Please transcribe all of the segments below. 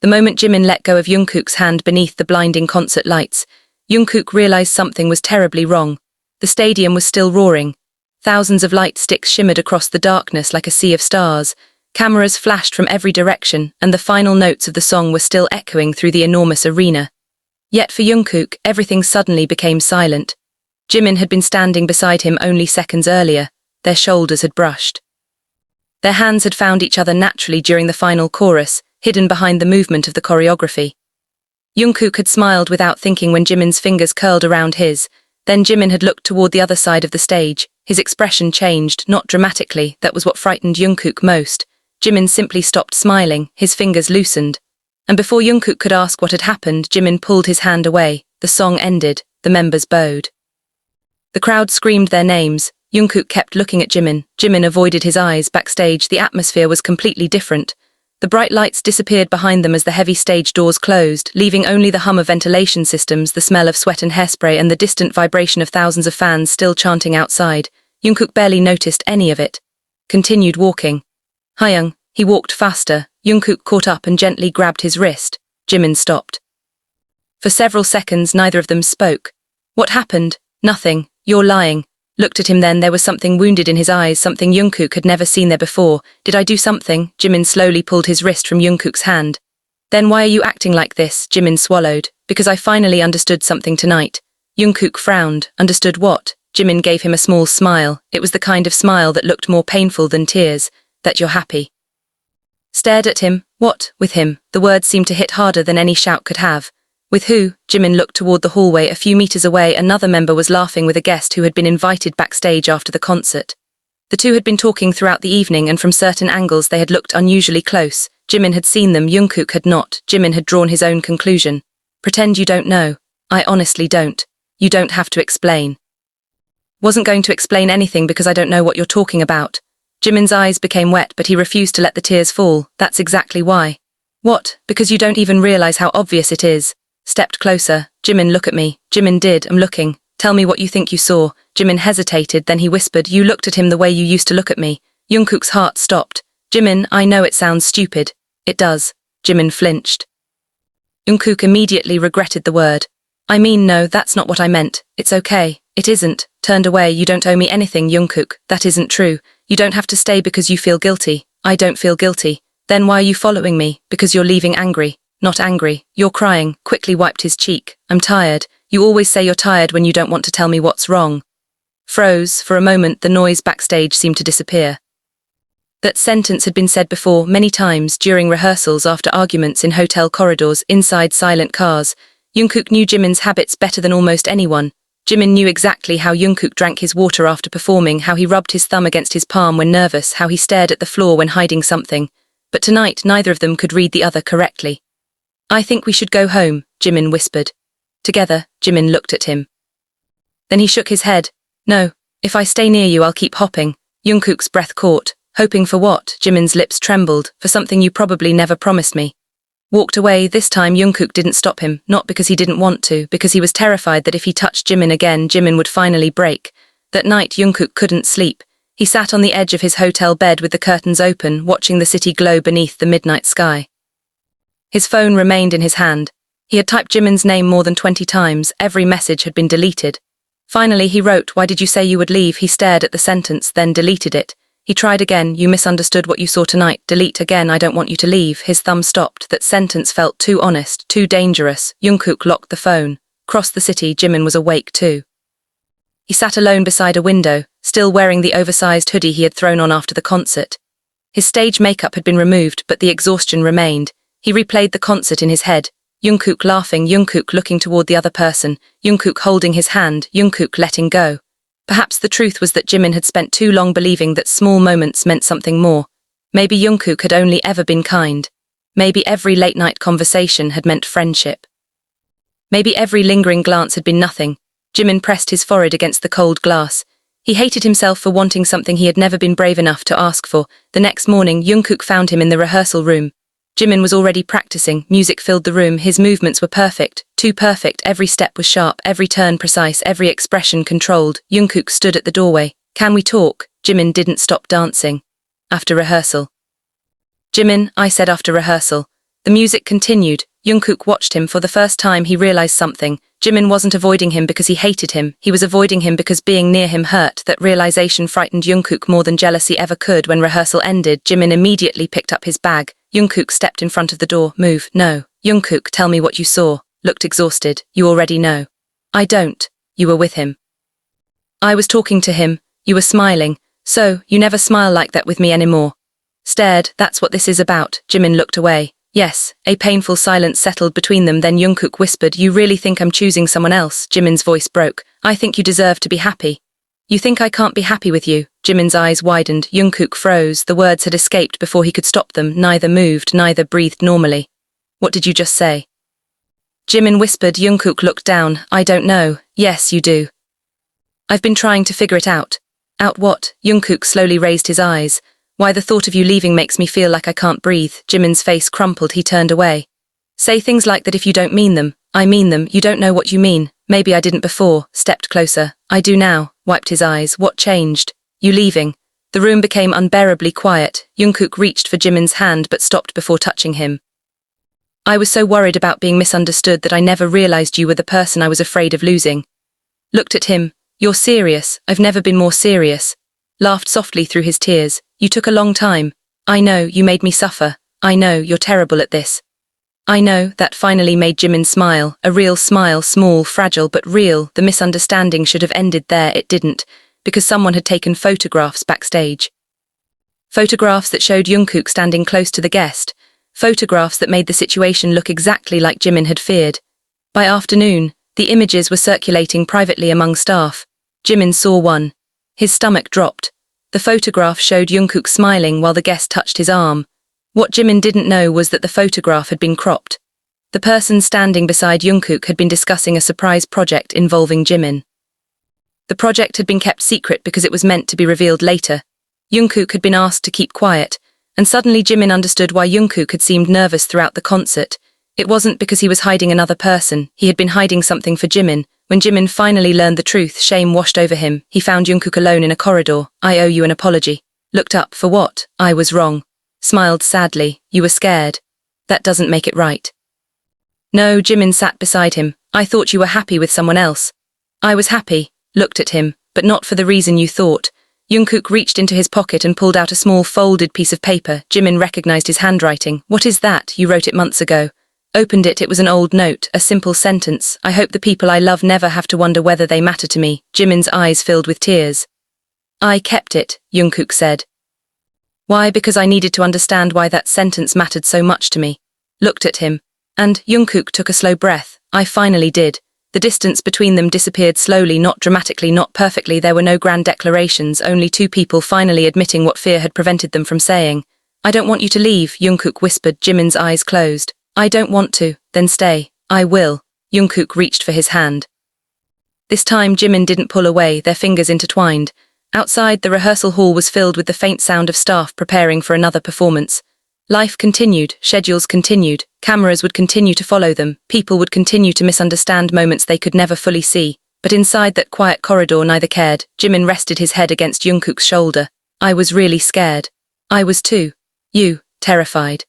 The moment Jimin let go of Jungkook's hand beneath the blinding concert lights, Jungkook realized something was terribly wrong. The stadium was still roaring. Thousands of light sticks shimmered across the darkness like a sea of stars. Cameras flashed from every direction, and the final notes of the song were still echoing through the enormous arena. Yet for Jungkook, everything suddenly became silent. Jimin had been standing beside him only seconds earlier. Their shoulders had brushed. Their hands had found each other naturally during the final chorus, hidden behind the movement of the choreography. Jungkook had smiled without thinking when Jimin's fingers curled around his. Then Jimin had looked toward the other side of the stage. His expression changed, not dramatically. That was what frightened Jungkook most. Jimin simply stopped smiling, his fingers loosened. And before Jungkook could ask what had happened, Jimin pulled his hand away. The song ended. The members bowed. The crowd screamed their names. Jungkook kept looking at Jimin. Jimin avoided his eyes. Backstage, the atmosphere was completely different. The bright lights disappeared behind them as the heavy stage doors closed, leaving only the hum of ventilation systems, the smell of sweat and hairspray, and the distant vibration of thousands of fans still chanting outside. Jungkook barely noticed any of it. Continued walking. Hyung, he walked faster. Jungkook caught up and gently grabbed his wrist. Jimin stopped. For several seconds, neither of them spoke. What happened? Nothing. You're lying. Looked at him then, there was something wounded in his eyes, something Jungkook had never seen there before. Did I do something? Jimin slowly pulled his wrist from Jungkook's hand. Then why are you acting like this? Jimin swallowed. Because I finally understood something tonight. Jungkook frowned. Understood what? Jimin gave him a small smile. It was the kind of smile that looked more painful than tears. That you're happy. Stared at him. What? With him? The words seemed to hit harder than any shout could have. With who? Jimin looked toward the hallway. A few meters away, another member was laughing with a guest who had been invited backstage after the concert. The two had been talking throughout the evening, and from certain angles they had looked unusually close. Jimin had seen them, Jungkook had not. Jimin had drawn his own conclusion. Pretend you don't know. I honestly don't. You don't have to explain. Wasn't going to explain anything because I don't know what you're talking about. Jimin's eyes became wet, but he refused to let the tears fall. That's exactly why. What? Because you don't even realize how obvious it is. Stepped closer. Jimin, look at me. Jimin did. I'm looking. Tell me what you think you saw. Jimin hesitated, then he whispered, you looked at him the way you used to look at me. Jungkook's heart stopped. Jimin, I know it sounds stupid. It does. Jimin flinched. Jungkook immediately regretted the word. I mean, no, that's not what I meant. It's okay. It isn't. Turned away. You don't owe me anything, Jungkook. That isn't true. You don't have to stay because you feel guilty. I don't feel guilty. Then why are you following me? Because you're leaving angry. Not angry. You're crying. Quickly wiped his cheek. I'm tired. You always say you're tired when you don't want to tell me what's wrong. Froze. For a moment, the noise backstage seemed to disappear. That sentence had been said before, many times, during rehearsals, after arguments, in hotel corridors, inside silent cars. Jungkook knew Jimin's habits better than almost anyone. Jimin knew exactly how Jungkook drank his water after performing, how he rubbed his thumb against his palm when nervous, how he stared at the floor when hiding something. But tonight, neither of them could read the other correctly. I think we should go home, Jimin whispered. Together, Jimin looked at him. Then he shook his head. No, if I stay near you I'll keep hopping. Jungkook's breath caught. Hoping for what? Jimin's lips trembled. For something you probably never promised me. Walked away. This time Jungkook didn't stop him, not because he didn't want to, because he was terrified that if he touched Jimin again, Jimin would finally break. That night Jungkook couldn't sleep. He sat on the edge of his hotel bed with the curtains open, watching the city glow beneath the midnight sky. His phone remained in his hand. He had typed Jimin's name more than 20 times. Every message had been deleted. Finally, he wrote, why did you say you would leave? He stared at the sentence, then deleted it. He tried again, you misunderstood what you saw tonight. Delete again, I don't want you to leave. His thumb stopped. That sentence felt too honest, too dangerous. Jungkook locked the phone. Across the city, Jimin was awake too. He sat alone beside a window, still wearing the oversized hoodie he had thrown on after the concert. His stage makeup had been removed, but the exhaustion remained. He replayed the concert in his head. Jungkook laughing, Jungkook looking toward the other person, Jungkook holding his hand, Jungkook letting go. Perhaps the truth was that Jimin had spent too long believing that small moments meant something more. Maybe Jungkook had only ever been kind. Maybe every late-night conversation had meant friendship. Maybe every lingering glance had been nothing. Jimin pressed his forehead against the cold glass. He hated himself for wanting something he had never been brave enough to ask for. The next morning, Jungkook found him in the rehearsal room. Jimin was already practicing. Music filled the room. His movements were perfect, too perfect. Every step was sharp, every turn precise, every expression controlled. Jungkook stood at the doorway. Can we talk? Jimin didn't stop dancing. After rehearsal. Jimin, I said after rehearsal. The music continued. Jungkook watched him. For the first time he realized something. Jimin wasn't avoiding him because he hated him, he was avoiding him because being near him hurt. That realization frightened Jungkook more than jealousy ever could. When rehearsal ended, Jimin immediately picked up his bag. Jungkook stepped in front of the door. Move. No. Jungkook, tell me what you saw. Looked exhausted. You already know. I don't. You were with him. I was talking to him. You were smiling. So, you never smile like that with me anymore. Stared. That's what this is about. Jimin looked away. Yes. A painful silence settled between them. Then Jungkook whispered, you really think I'm choosing someone else? Jimin's voice broke. I think you deserve to be happy. You think I can't be happy with you? Jimin's eyes widened. Jungkook froze. The words had escaped before he could stop them. Neither moved, neither breathed normally. What did you just say? Jimin whispered. Jungkook looked down. I don't know. Yes, you do. I've been trying to figure it out. Out what? Jungkook slowly raised his eyes. Why, the thought of you leaving makes me feel like I can't breathe. Jimin's face crumpled. He turned away. Say things like that if you don't mean them. I mean them. You don't know what you mean. Maybe I didn't before. Stepped closer. I do now. Wiped his eyes. What changed? You leaving. The room became unbearably quiet. Jungkook reached for Jimin's hand but stopped before touching him. I was so worried about being misunderstood that I never realized you were the person I was afraid of losing. Looked at him. You're serious. I've never been more serious. Laughed softly through his tears. You took a long time. I know, you made me suffer. I know, you're terrible at this. I know. That finally made Jimin smile. A real smile, small, fragile, but real. The misunderstanding should have ended there. It didn't, because someone had taken photographs backstage. Photographs that showed Jungkook standing close to the guest. Photographs that made the situation look exactly like Jimin had feared. By afternoon, the images were circulating privately among staff. Jimin saw one. His stomach dropped. The photograph showed Jungkook smiling while the guest touched his arm. What Jimin didn't know was that the photograph had been cropped. The person standing beside Jungkook had been discussing a surprise project involving Jimin. The project had been kept secret because it was meant to be revealed later. Jungkook had been asked to keep quiet, and suddenly Jimin understood why Jungkook had seemed nervous throughout the concert. It wasn't because he was hiding another person. He had been hiding something for Jimin. When Jimin finally learned the truth, shame washed over him. He found Jungkook alone in a corridor. I owe you an apology. Looked up. For what? I was wrong. Smiled sadly. You were scared. That doesn't make it right. No, Jimin sat beside him. I thought you were happy with someone else. I was happy. Looked at him, but not for the reason you thought. Jungkook reached into his pocket and pulled out a small folded piece of paper. Jimin recognized his handwriting. What is that? You wrote it months ago. Opened it. It was an old note, a simple sentence. I hope the people I love never have to wonder whether they matter to me. Jimin's eyes filled with tears. I kept it, Jungkook said. Why? Because I needed to understand why that sentence mattered so much to me. Looked at him. And Jungkook took a slow breath. I finally did. The distance between them disappeared slowly, not dramatically, not perfectly. There were no grand declarations, only two people finally admitting what fear had prevented them from saying. I don't want you to leave, Jungkook whispered. Jimin's eyes closed. I don't want to. Then stay. I will. Jungkook reached for his hand. This time Jimin didn't pull away, their fingers intertwined. Outside, the rehearsal hall was filled with the faint sound of staff preparing for another performance. Life continued, schedules continued, cameras would continue to follow them, people would continue to misunderstand moments they could never fully see. But inside that quiet corridor neither cared. Jimin rested his head against Jungkook's shoulder. I was really scared. I was too. You, terrified.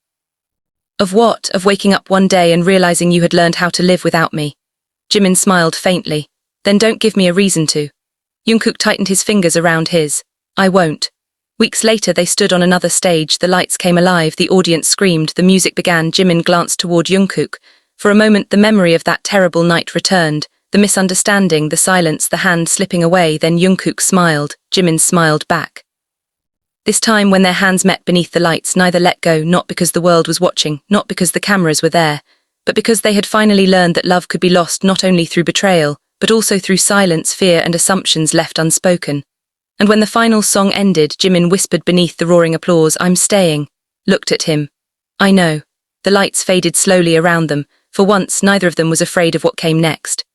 Of what? Of waking up one day and realizing you had learned how to live without me. Jimin smiled faintly. Then don't give me a reason to. Jungkook tightened his fingers around his. I won't. Weeks later they stood on another stage. The lights came alive, the audience screamed, the music began. Jimin glanced toward Jungkook. For a moment the memory of that terrible night returned. The misunderstanding, the silence, the hand slipping away. Then Jungkook smiled. Jimin smiled back. This time when their hands met beneath the lights, neither let go, not because the world was watching, not because the cameras were there, but because they had finally learned that love could be lost not only through betrayal, but also through silence, fear and assumptions left unspoken. And when the final song ended, Jimin whispered beneath the roaring applause, I'm staying. Looked at him. I know. The lights faded slowly around them. For once, neither of them was afraid of what came next.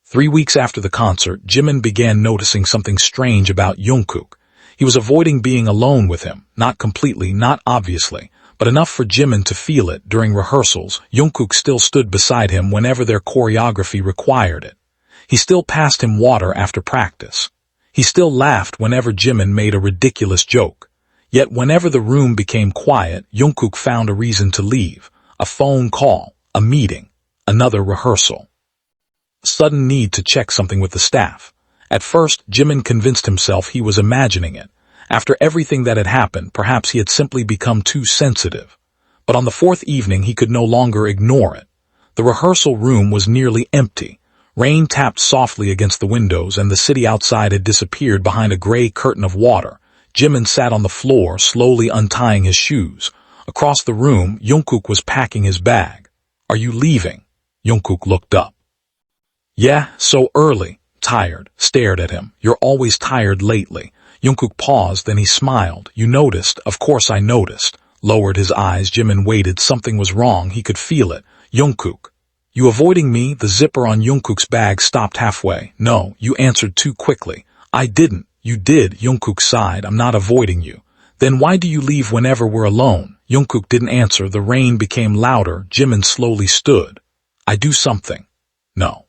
3 weeks after the concert, Jimin began noticing something strange about Jungkook. He was avoiding being alone with him, not completely, not obviously, but enough for Jimin to feel it. During rehearsals, Jungkook still stood beside him whenever their choreography required it. He still passed him water after practice. He still laughed whenever Jimin made a ridiculous joke. Yet whenever the room became quiet, Jungkook found a reason to leave. A phone call, a meeting, another rehearsal. A sudden need to check something with the staff. At first, Jimin convinced himself he was imagining it. After everything that had happened, perhaps he had simply become too sensitive. But on the fourth evening, he could no longer ignore it. The rehearsal room was nearly empty. Rain tapped softly against the windows, and the city outside had disappeared behind a gray curtain of water. Jimin sat on the floor, slowly untying his shoes. Across the room, Jungkook was packing his bag. "Are you leaving?" Jungkook looked up. "Yeah, so early." Tired, stared at him. "You're always tired lately." Jungkook paused, then he smiled. "You noticed?" "Of course I noticed." Lowered his eyes, Jimin waited. Something was wrong, he could feel it. "Jungkook, you avoiding me?" The zipper on Jungkook's bag stopped halfway. "No, you answered too quickly." "I didn't." "You did." Jungkook sighed. "I'm not avoiding you." "Then why do you leave whenever we're alone?" Jungkook didn't answer. The rain became louder. Jimin slowly stood. "I do something." "No."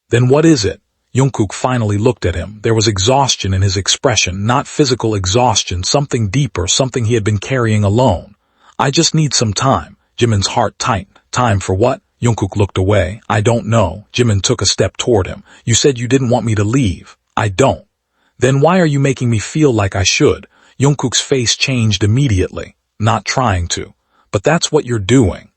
"Then what is it?" Jungkook finally looked at him. There was exhaustion in his expression, not physical exhaustion, something deeper, something he had been carrying alone. "I just need some time." Jimin's heart tightened. "Time for what?" Jungkook looked away. "I don't know." Jimin took a step toward him. "You said you didn't want me to leave." "I don't." "Then why are you making me feel like I should?" Jungkook's face changed immediately. "Not trying to. But that's what you're doing."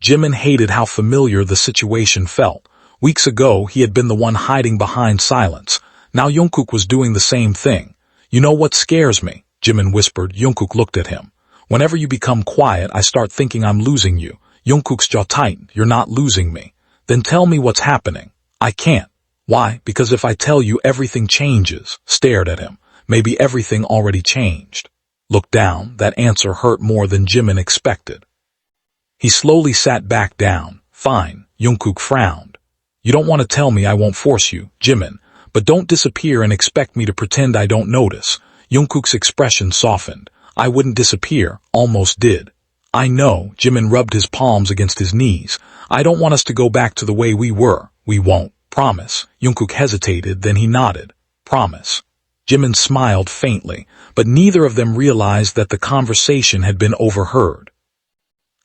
Jimin hated how familiar the situation felt. Weeks ago, he had been the one hiding behind silence. Now Jungkook was doing the same thing. "You know what scares me?" Jimin whispered. Jungkook looked at him. "Whenever you become quiet, I start thinking I'm losing you." Jungkook's jaw tightened. "You're not losing me." "Then tell me what's happening." "I can't." "Why?" "Because if I tell you, everything changes." Stared at him. Maybe everything already changed. Looked down. That answer hurt more than Jimin expected. He slowly sat back down. "Fine." Jungkook frowned. "You don't want to tell me, I won't force you." "Jimin, but don't disappear and expect me to pretend I don't notice." Jungkook's expression softened. "I wouldn't disappear." "Almost did." "I know." Jimin rubbed his palms against his knees. "I don't want us to go back to the way we were." "We won't." "Promise." Jungkook hesitated, then he nodded. "Promise." Jimin smiled faintly, but neither of them realized that the conversation had been overheard.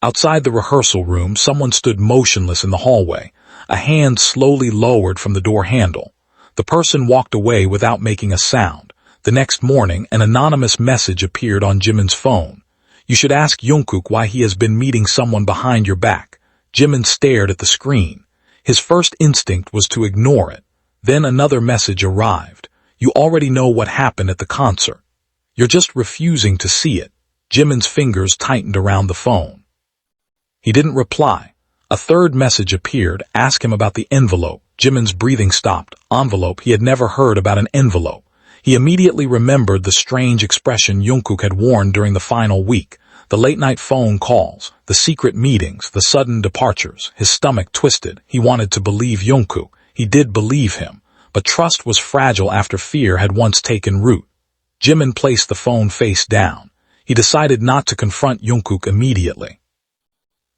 Outside the rehearsal room, someone stood motionless in the hallway. A hand slowly lowered from the door handle. The person walked away without making a sound. The next morning, an anonymous message appeared on Jimin's phone. "You should ask Jungkook why he has been meeting someone behind your back." Jimin stared at the screen. His first instinct was to ignore it. Then another message arrived. "You already know what happened at the concert. You're just refusing to see it." Jimin's fingers tightened around the phone. He didn't reply. A third message appeared. "Ask him about the envelope." Jimin's breathing stopped. Envelope. He had never heard about an envelope. He immediately remembered the strange expression Jungkook had worn during the final week. The late-night phone calls, the secret meetings, the sudden departures. His stomach twisted. He wanted to believe Jungkook. He did believe him. But trust was fragile after fear had once taken root. Jimin placed the phone face down. He decided not to confront Jungkook immediately.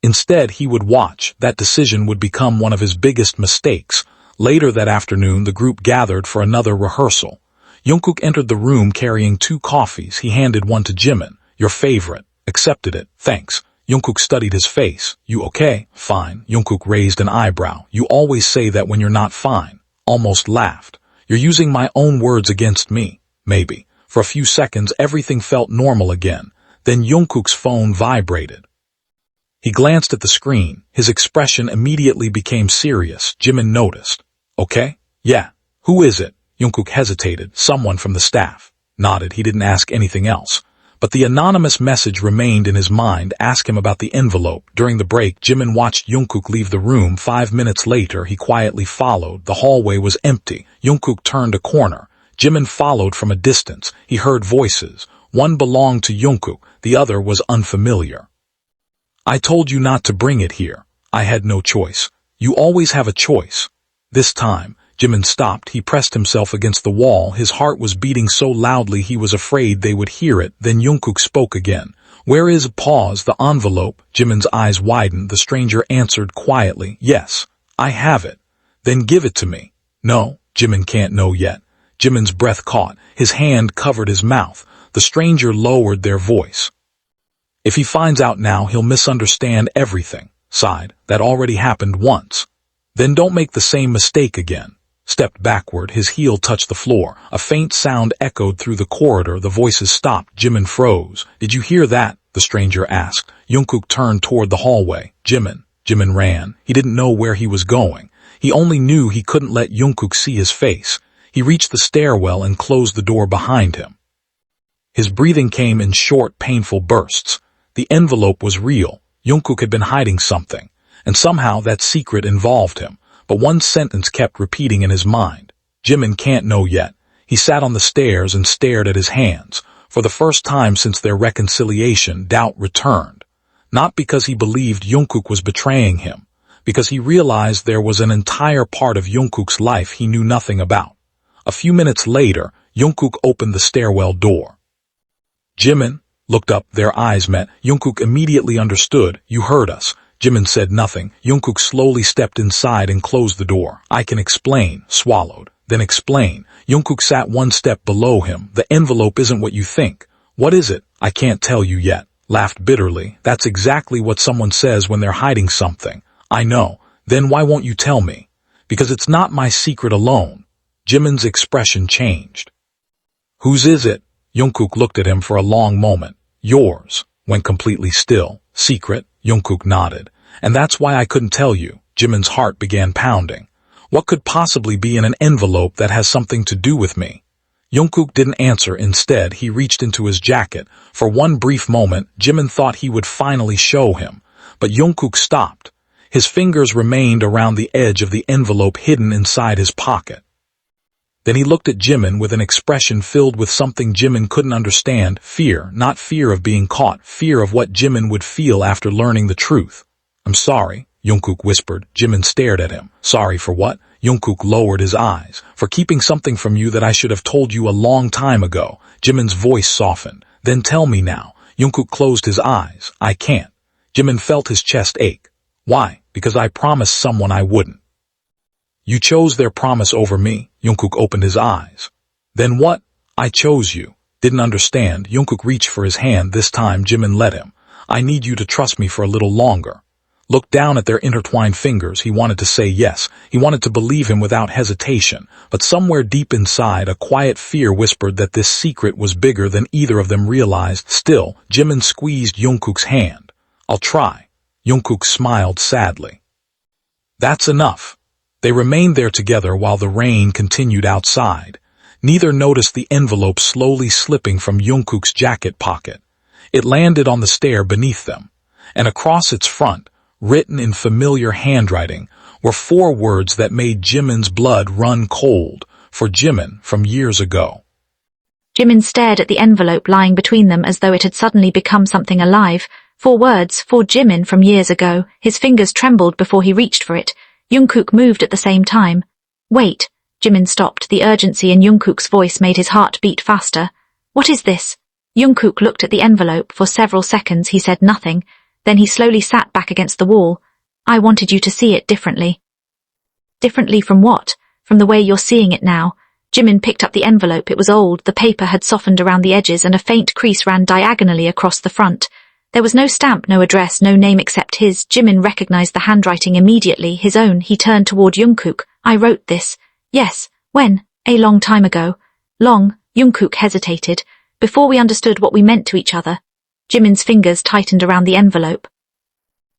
Instead, he would watch. That decision would become one of his biggest mistakes. Later that afternoon, the group gathered for another rehearsal. Jungkook entered the room carrying 2 coffees. He handed one to Jimin. "Your favorite." Accepted it. "Thanks." Jungkook studied his face. "You okay?" "Fine." Jungkook raised an eyebrow. "You always say that when you're not fine." Almost laughed. "You're using my own words against me." "Maybe." For a few seconds, everything felt normal again. Then Jungkook's phone vibrated. He glanced at the screen. His expression immediately became serious. Jimin noticed. "Okay?" "Yeah." "Who is it?" Jungkook hesitated. "Someone from the staff." Nodded. He didn't ask anything else. But the anonymous message remained in his mind. Ask him about the envelope. During the break, Jimin watched Jungkook leave the room. 5 minutes later, he quietly followed. The hallway was empty. Jungkook turned a corner. Jimin followed from a distance. He heard voices. One belonged to Jungkook. The other was unfamiliar. "I told you not to bring it here." "I had no choice." "You always have a choice." This time, Jimin stopped. He pressed himself against the wall. His heart was beating so loudly he was afraid they would hear it. Then Jungkook spoke again. "Where is—" Pause. "The envelope." Jimin's eyes widened. The stranger answered quietly. "Yes, I have it." "Then give it to me." "No." "Jimin can't know yet." Jimin's breath caught. His hand covered his mouth. The stranger lowered their voice. If he finds out now, he'll misunderstand everything. Sighed. That already happened once. Then don't make the same mistake again. Stepped backward, his heel touched the floor. A faint sound echoed through the corridor. The voices stopped. Jimin froze. Did you hear that? The stranger asked. Jungkook turned toward the hallway. Jimin ran. He didn't know where he was going. He only knew he couldn't let Jungkook see his face. He reached the stairwell and closed the door behind him. His breathing came in short, painful bursts. The envelope was real. Jungkook had been hiding something, and somehow that secret involved him. But one sentence kept repeating in his mind. Jimin can't know yet. He sat on the stairs and stared at his hands. For the first time since their reconciliation, doubt returned. Not because he believed Jungkook was betraying him, because he realized there was an entire part of Jungkook's life he knew nothing about. A few minutes later, Jungkook opened the stairwell door. Jimin looked up. Their eyes met. Jungkook immediately understood. You heard us. Jimin said nothing. Jungkook slowly stepped inside and closed the door. I can explain. Swallowed. Then explain. Jungkook sat one step below him. The envelope isn't what you think. What is it? I can't tell you yet. Laughed bitterly. That's exactly what someone says when they're hiding something. I know. Then why won't you tell me? Because it's not my secret alone. Jimin's expression changed. Whose is it? Jungkook looked at him for a long moment. Yours. Went completely still. Secret? Jungkook nodded. And that's why I couldn't tell you. Jimin's heart began pounding. What could possibly be in an envelope that has something to do with me? Jungkook didn't answer. Instead, he reached into his jacket. For one brief moment, Jimin thought he would finally show him. But Jungkook stopped. His fingers remained around the edge of the envelope hidden inside his pocket. Then he looked at Jimin with an expression filled with something Jimin couldn't understand. Fear, not fear of being caught, fear of what Jimin would feel after learning the truth. I'm sorry, Jungkook whispered. Jimin stared at him. Sorry for what? Jungkook lowered his eyes. For keeping something from you that I should have told you a long time ago. Jimin's voice softened. Then tell me now. Jungkook closed his eyes. I can't. Jimin felt his chest ache. Why? Because I promised someone I wouldn't. You chose their promise over me. Jungkook opened his eyes. Then what? I chose you. Didn't understand. Jungkook reached for his hand. This time Jimin let him. I need you to trust me for a little longer. Looked down at their intertwined fingers. He wanted to say yes. He wanted to believe him without hesitation. But somewhere deep inside, a quiet fear whispered that this secret was bigger than either of them realized. Still, Jimin squeezed Jungkook's hand. I'll try. Jungkook smiled sadly. That's enough. They remained there together while the rain continued outside. Neither noticed the envelope slowly slipping from Jungkook's jacket pocket. It landed on the stair beneath them, and across its front, written in familiar handwriting, were 4 words that made Jimin's blood run cold. For Jimin, from years ago. Jimin stared at the envelope lying between them as though it had suddenly become something alive. 4 words, for Jimin from years ago. His fingers trembled before he reached for it. Jungkook moved at the same time. Wait. Jimin stopped. The urgency in Jungkook's voice made his heart beat faster. What is this? Jungkook looked at the envelope. For several seconds he said nothing. Then he slowly sat back against the wall. I wanted you to see it differently. Differently from what? From the way you're seeing it now. Jimin picked up the envelope. It was old. The paper had softened around the edges and a faint crease ran diagonally across the front. There was no stamp, no address, no name except his. Jimin recognized the handwriting immediately, his own. He turned toward Jungkook. I wrote this. Yes. When? A long time ago. Long. Jungkook hesitated. Before we understood what we meant to each other. Jimin's fingers tightened around the envelope.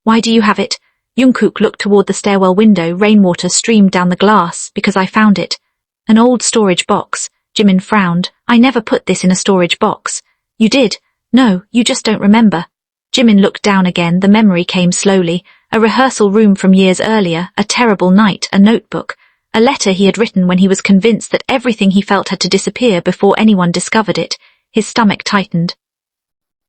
Why do you have it? Jungkook looked toward the stairwell window. Rainwater streamed down the glass. Because I found it. An old storage box. Jimin frowned. I never put this in a storage box. You did. No, you just don't remember. Jimin looked down again. The memory came slowly. A rehearsal room from years earlier, a terrible night, a notebook, a letter he had written when he was convinced that everything he felt had to disappear before anyone discovered it. His stomach tightened.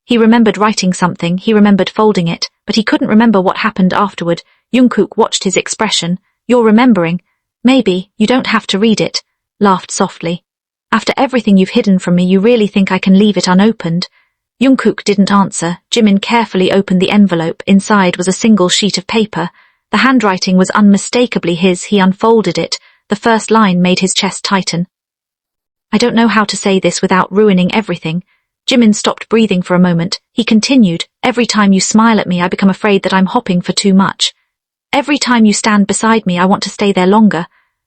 He remembered writing something, he remembered folding it, but he couldn't remember what happened afterward. Jungkook watched his expression. You're remembering. Maybe, you don't have to read it. Laughed softly. After everything you've hidden from me, you really think I can leave it unopened? Jungkook didn't answer. Jimin carefully opened the envelope. Inside was a single sheet of paper. The handwriting was unmistakably his. He unfolded it. The first line made his chest tighten. I don't know how to say this without ruining everything. Jimin stopped breathing for a moment. He continued, every time you smile at me, I become afraid that I'm hopping for too much. Every time you stand beside me, I want to stay there longer.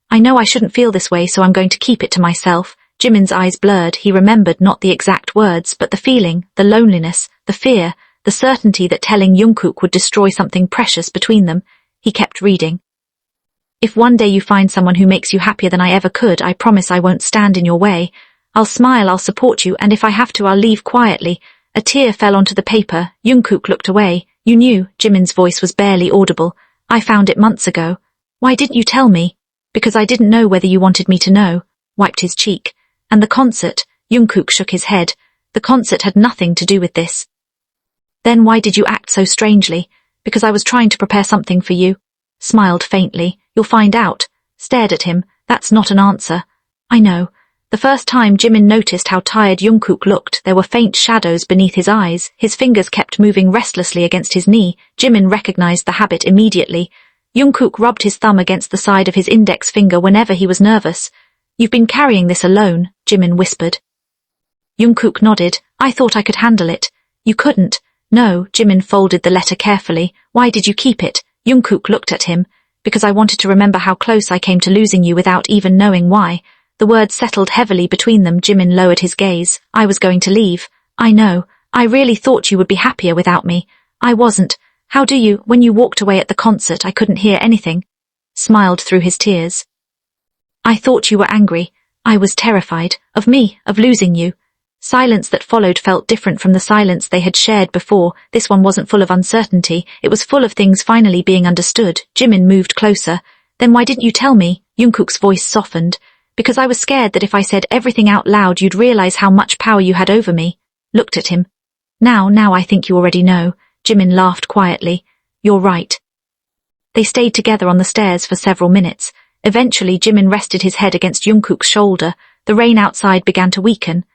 I know I shouldn't feel this way, so I'm going to keep it to myself. Jimin's eyes blurred. He remembered not the exact words, but the feeling, the loneliness, the fear, the certainty that telling Jungkook would destroy something precious between them. He kept reading. If one day you find someone who makes you happier than I ever could, I promise I won't stand in your way. I'll smile, I'll support you, and if I have to, I'll leave quietly. A tear fell onto the paper. Jungkook looked away. You knew, Jimin's voice was barely audible. I found it months ago. Why didn't you tell me? Because I didn't know whether you wanted me to know. Wiped his cheek. And the concert, Jungkook shook his head. The concert had nothing to do with this. Then why did you act so strangely? Because I was trying to prepare something for you. Smiled faintly. You'll find out. Stared at him. That's not an answer. I know. The first time Jimin noticed how tired Jungkook looked, there were faint shadows beneath his eyes. His fingers kept moving restlessly against his knee. Jimin recognized the habit immediately. Jungkook rubbed his thumb against the side of his index finger whenever he was nervous. You've been carrying this alone, Jimin whispered. Jungkook nodded. I thought I could handle it. You couldn't. No, Jimin folded the letter carefully. Why did you keep it? Jungkook looked at him. Because I wanted to remember how close I came to losing you without even knowing why. The words settled heavily between them. Jimin lowered his gaze. I was going to leave. I know. I really thought you would be happier without me. I wasn't. How do you? When you walked away at the concert, I couldn't hear anything. Smiled through his tears. I thought you were angry. I was terrified. Of me, of losing you. Silence that followed felt different from the silence they had shared before. This one wasn't full of uncertainty. It was full of things finally being understood. Jimin moved closer. Then why didn't you tell me? Jungkook's voice softened. Because I was scared that if I said everything out loud, you'd realize how much power you had over me. Looked at him. Now I think you already know. Jimin laughed quietly. You're right. They stayed together on the stairs for several minutes. Eventually, Jimin rested his head against Jungkook's shoulder. The rain outside began to weaken.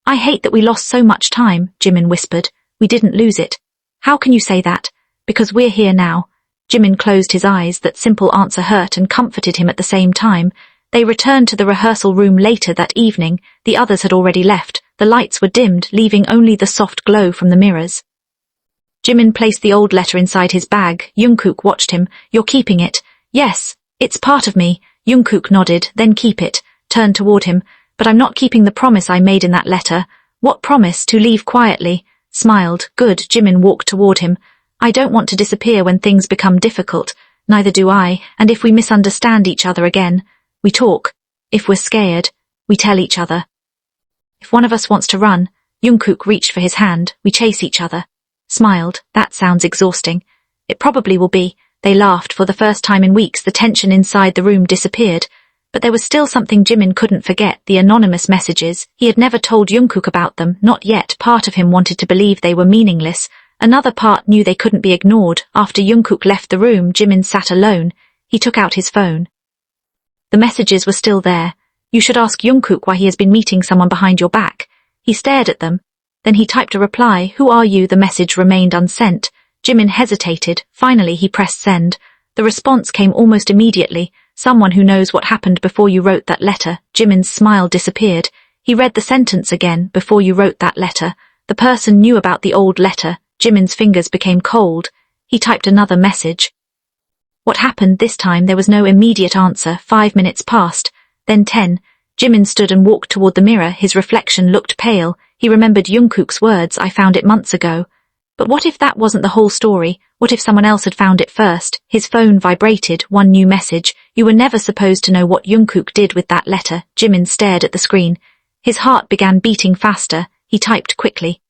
I hate that we lost so much time, Jimin whispered. We didn't lose it. How can you say that? Because we're here now. Jimin closed his eyes. That simple answer hurt and comforted him at the same time. They returned to the rehearsal room later that evening. The others had already left. The lights were dimmed, leaving only the soft glow from the mirrors. Jimin placed the old letter inside his bag. Jungkook watched him. You're keeping it? Yes, it's part of me. Jungkook nodded. Then keep it. Turned toward him. But I'm not keeping the promise I made in that letter. What promise? To leave quietly. Smiled. Good. Jimin walked toward him. I don't want to disappear when things become difficult. Neither do I. And if we misunderstand each other again, we talk. If we're scared, we tell each other. If one of us wants to run, Jungkook reached for his hand, we chase each other. Smiled. That sounds exhausting. It probably will be. They laughed. For the first time in weeks, the tension inside the room disappeared. But there was still something Jimin couldn't forget, the anonymous messages. He had never told Jungkook about them, not yet. Part of him wanted to believe they were meaningless. Another part knew they couldn't be ignored. After Jungkook left the room, Jimin sat alone. He took out his phone. The messages were still there. You should ask Jungkook why he has been meeting someone behind your back. He stared at them. Then he typed a reply. Who are you? The message remained unsent. Jimin hesitated. Finally, he pressed send. The response came almost immediately. Someone who knows what happened before you wrote that letter. Jimin's smile disappeared. He read the sentence again. Before you wrote that letter. The person knew about the old letter. Jimin's fingers became cold. He typed another message. What happened this time? There was no immediate answer. 5 minutes passed. Then 10. Jimin stood and walked toward the mirror. His reflection looked pale. He remembered Jungkook's words. I found it months ago. But what if that wasn't the whole story? What if someone else had found it first? His phone vibrated. One new message. You were never supposed to know what Jungkook did with that letter. Jimin stared at the screen. His heart began beating faster. He typed quickly.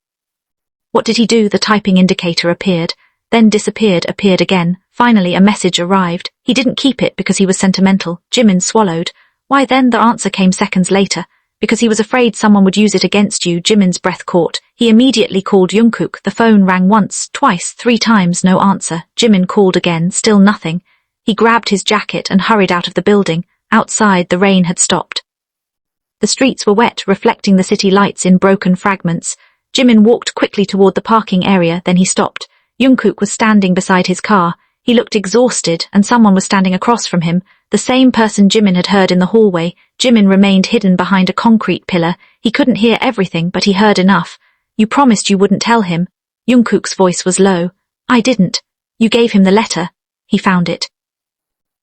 What did he do? The typing indicator appeared. Then disappeared, appeared again. Finally, a message arrived. He didn't keep it because he was sentimental. Jimin swallowed. Why then? The answer came seconds later. Because he was afraid someone would use it against you. Jimin's breath caught. He immediately called Jungkook. The phone rang once, twice, 3 times, no answer. Jimin called again, still nothing. He grabbed his jacket and hurried out of the building. Outside, the rain had stopped. The streets were wet, reflecting the city lights in broken fragments. Jimin walked quickly toward the parking area, then he stopped. Jungkook was standing beside his car. He looked exhausted, and someone was standing across from him, the same person Jimin had heard in the hallway. Jimin remained hidden behind a concrete pillar. He couldn't hear everything, but he heard enough. You promised you wouldn't tell him. Jungkook's voice was low. I didn't. You gave him the letter. He found it.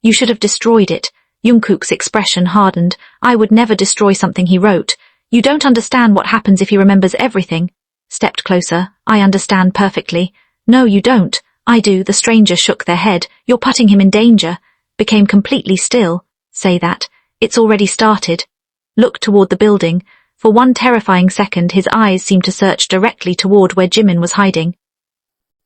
You should have destroyed it. Jungkook's expression hardened. I would never destroy something he wrote. You don't understand what happens if he remembers everything. Stepped closer. I understand perfectly. No, you don't. I do. The stranger shook their head. You're putting him in danger. Became completely still. Say that. It's already started. Looked toward the building. For one terrifying second, his eyes seemed to search directly toward where Jimin was hiding.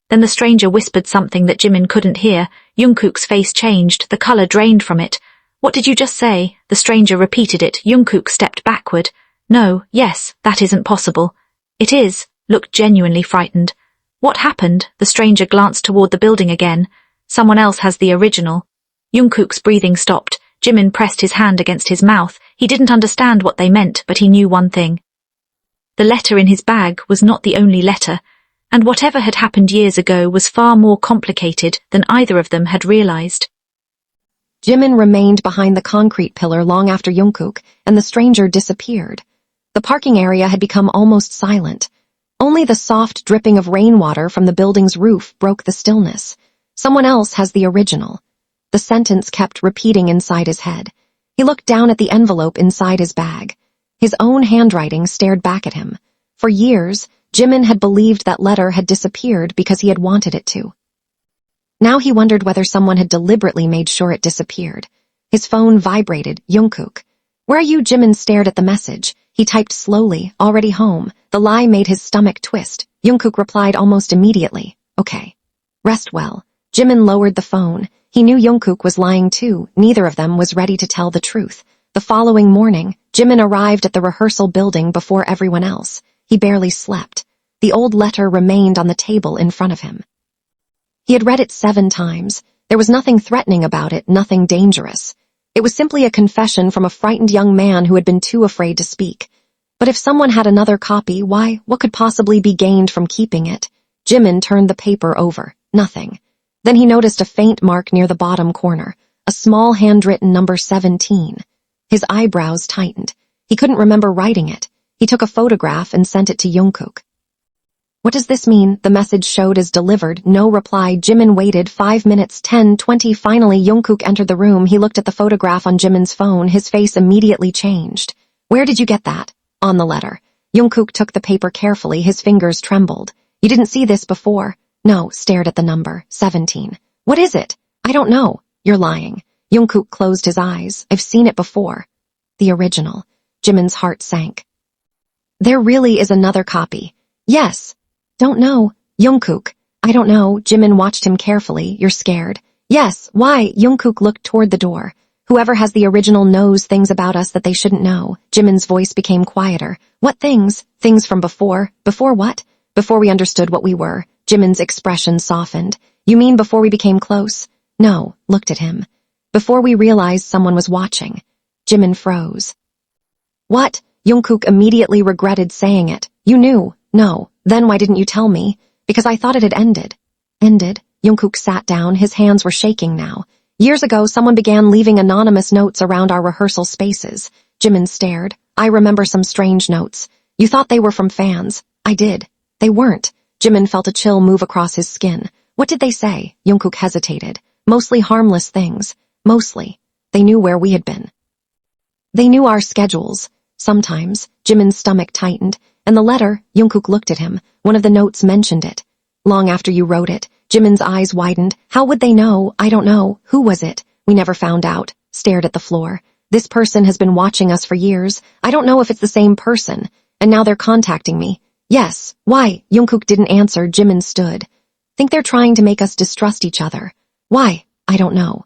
Then the stranger whispered something that Jimin couldn't hear. Jungkook's face changed. The color drained from it. What did you just say? The stranger repeated it. Jungkook stepped backward. No, yes, that isn't possible. It is. Looked genuinely frightened. What happened? The stranger glanced toward the building again. Someone else has the original. Jungkook's breathing stopped. Jimin pressed his hand against his mouth. He didn't understand what they meant, but he knew one thing. The letter in his bag was not the only letter, and whatever had happened years ago was far more complicated than either of them had realized. Jimin remained behind the concrete pillar long after Jungkook and the stranger disappeared. The parking area had become almost silent. Only the soft dripping of rainwater from the building's roof broke the stillness. Someone else has the original. The sentence kept repeating inside his head. He looked down at the envelope inside his bag. His own handwriting stared back at him. For years, Jimin had believed that letter had disappeared because he had wanted it to. Now he wondered whether someone had deliberately made sure it disappeared. His phone vibrated. Jungkook. Where are you? Jimin stared at the message. He typed slowly, already home. The lie made his stomach twist. Jungkook replied almost immediately. Okay. Rest well. Jimin lowered the phone. He knew Jungkook was lying too. Neither of them was ready to tell the truth. The following morning, Jimin arrived at the rehearsal building before everyone else. He barely slept. The old letter remained on the table in front of him. He had read it 7 times. There was nothing threatening about it, nothing dangerous. It was simply a confession from a frightened young man who had been too afraid to speak. But if someone had another copy, why, what could possibly be gained from keeping it? Jimin turned the paper over. Nothing. Then he noticed a faint mark near the bottom corner, a small handwritten number 17. His eyebrows tightened. He couldn't remember writing it. He took a photograph and sent it to Jungkook. What does this mean? The message showed as delivered. No reply. Jimin waited 5 minutes, 10, 20. Finally, Jungkook entered the room. He looked at the photograph on Jimin's phone. His face immediately changed. Where did you get that? On the letter. Jungkook took the paper carefully. His fingers trembled. You didn't see this before? No, stared at the number. 17. What is it? I don't know. You're lying. Jungkook closed his eyes. I've seen it before. The original. Jimin's heart sank. There really is another copy. Yes. Don't know. Jungkook. I don't know. Jimin watched him carefully. You're scared. Yes. Why? Jungkook looked toward the door. Whoever has the original knows things about us that they shouldn't know. Jimin's voice became quieter. What things? Things from before. Before what? Before we understood what we were. Jimin's expression softened. You mean before we became close? No, looked at him. Before we realized someone was watching. Jimin froze. What? Jungkook immediately regretted saying it. You knew. No. Then why didn't you tell me? Because I thought it had ended. Ended? Jungkook sat down. His hands were shaking now. Years ago, someone began leaving anonymous notes around our rehearsal spaces. Jimin stared. I remember some strange notes. You thought they were from fans. I did. They weren't. Jimin felt a chill move across his skin. What did they say? Jungkook hesitated. Mostly harmless things. Mostly. They knew where we had been. They knew our schedules. Sometimes. Jimin's stomach tightened. And the letter, Jungkook looked at him. One of the notes mentioned it. Long after you wrote it. Jimin's eyes widened. How would they know? I don't know. Who was it? We never found out. Stared at the floor. This person has been watching us for years. I don't know if it's the same person. And now they're contacting me. Yes. Why? Jungkook didn't answer. Jimin stood. Think they're trying to make us distrust each other. Why? I don't know.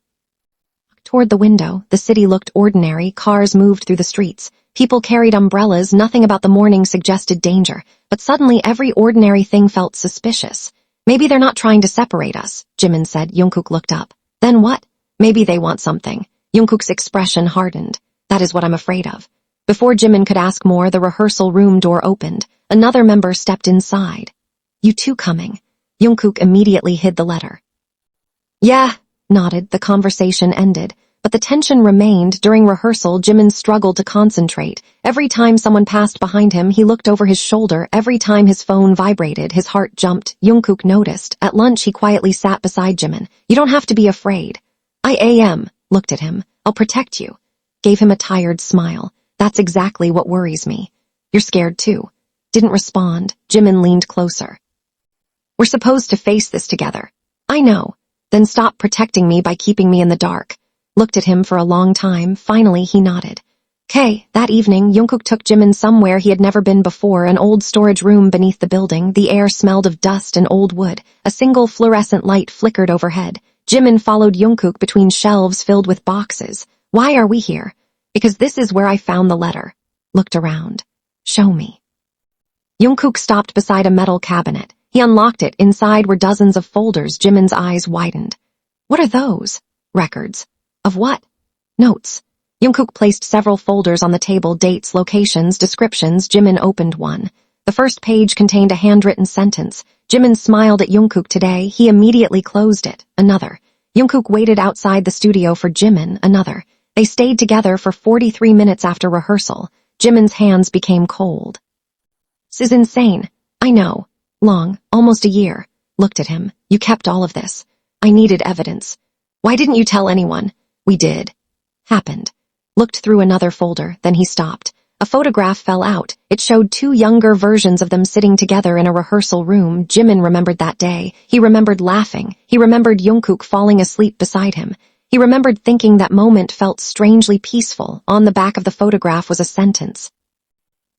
Toward the window, the city looked ordinary. Cars moved through the streets. People carried umbrellas. Nothing about the morning suggested danger. But suddenly every ordinary thing felt suspicious. Maybe they're not trying to separate us, Jimin said. Jungkook looked up. Then what? Maybe they want something. Jungkook's expression hardened. That is what I'm afraid of. Before Jimin could ask more, the rehearsal room door opened. Another member stepped inside. You two coming? Jungkook immediately hid the letter. Yeah, nodded. The conversation ended. but the tension remained. During rehearsal, Jimin struggled to concentrate. Every time someone passed behind him, he looked over his shoulder. Every time his phone vibrated, his heart jumped. Jungkook noticed. At lunch, he quietly sat beside Jimin. "You don't have to be afraid." I am. Looked at him. "I'll protect you." Gave him a tired smile. "That's exactly what worries me." "You're scared too." Didn't respond. Jimin leaned closer. "We're supposed to face this together." "I know." "Then stop protecting me by keeping me in the dark." Looked at him for a long time. Finally, he nodded. "'Kay." That evening, Jungkook took Jimin somewhere he had never been before, an old storage room beneath the building. The air smelled of dust and old wood. A single fluorescent light flickered overhead. Jimin followed Jungkook between shelves filled with boxes. "Why are we here?" "Because this is where I found the letter." Looked around. "Show me." Jungkook stopped beside a metal cabinet. He unlocked it. Inside were dozens of folders. Jimin's eyes widened. "What are those?" "Records." "Of what?" "Notes." Jungkook placed several folders on the table, dates, locations, descriptions. Jimin opened one. The first page contained a handwritten sentence. Jimin smiled at Jungkook today. He immediately closed it. Another. Jungkook waited outside the studio for Jimin. Another. They stayed together for 43 minutes after rehearsal. Jimin's hands became cold. "This is insane." "I know." "Long, almost a year." Looked at him. "You kept all of this." "I needed evidence." "Why didn't you tell anyone?" "We did." "Happened." Looked through another folder, then he stopped. A photograph fell out. It showed two younger versions of them sitting together in a rehearsal room. Jimin remembered that day. He remembered laughing. He remembered Jungkook falling asleep beside him. He remembered thinking that moment felt strangely peaceful. On the back of the photograph was a sentence.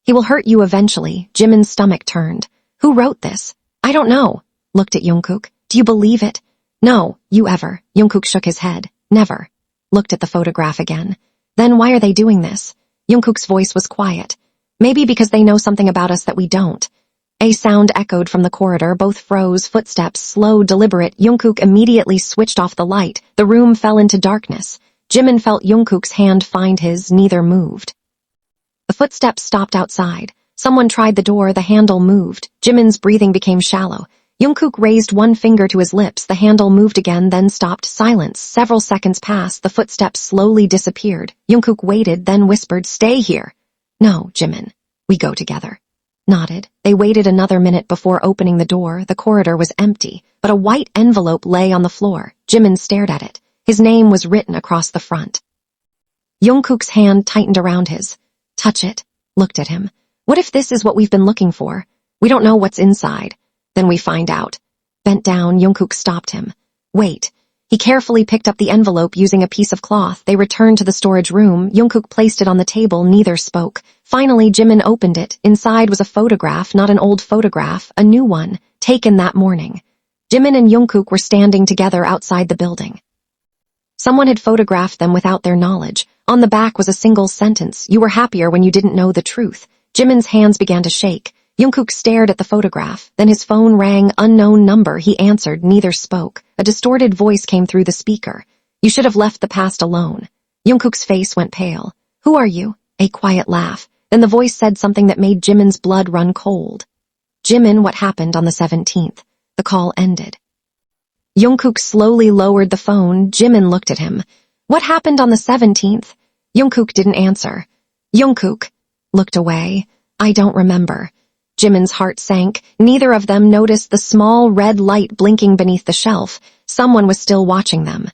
"He will hurt you eventually." Jimin's stomach turned. "Who wrote this?" "I don't know." Looked at Jungkook. "Do you believe it?" "No. You ever?" Jungkook shook his head. "Never." Looked at the photograph again. "Then why are they doing this?" Jungkook's voice was quiet. "Maybe because they know something about us that we don't." A sound echoed from the corridor. Both froze, footsteps, slow, deliberate. Jungkook immediately switched off the light. The room fell into darkness. Jimin felt Jungkook's hand find his. Neither moved. The footsteps stopped outside. Someone tried the door. The handle moved. Jimin's breathing became shallow. Jungkook raised one finger to his lips. The handle moved again, then stopped. Silence. Several seconds passed. The footsteps slowly disappeared. Jungkook waited, then whispered, "Stay here." "No, Jimin. We go together." Nodded. They waited another minute before opening the door. The corridor was empty, but a white envelope lay on the floor. Jimin stared at it. His name was written across the front. Jungkook's hand tightened around his. "Touch it." Looked at him. "What if this is what we've been looking for? We don't know what's inside." "Then we find out." Bent down, Jungkook stopped him. "Wait." He carefully picked up the envelope using a piece of cloth. They returned to the storage room. Jungkook placed it on the table. Neither spoke. Finally, Jimin opened it. Inside was a photograph, not an old photograph, a new one, taken that morning. Jimin and Jungkook were standing together outside the building. Someone had photographed them without their knowledge. On the back was a single sentence, "You were happier when you didn't know the truth." Jimin's hands began to shake. Jungkook stared at the photograph. Then his phone rang. Unknown number. He answered. Neither spoke. A distorted voice came through the speaker. "You should have left the past alone." Jungkook's face went pale. "Who are you?" A quiet laugh. Then the voice said something that made Jimin's blood run cold. "Jimin, what happened on the 17th? The call ended. Jungkook slowly lowered the phone. Jimin looked at him. "What happened on the 17th? Jungkook didn't answer. Jungkook looked away. "I don't remember." Jimin's heart sank. Neither of them noticed the small red light blinking beneath the shelf. Someone was still watching them.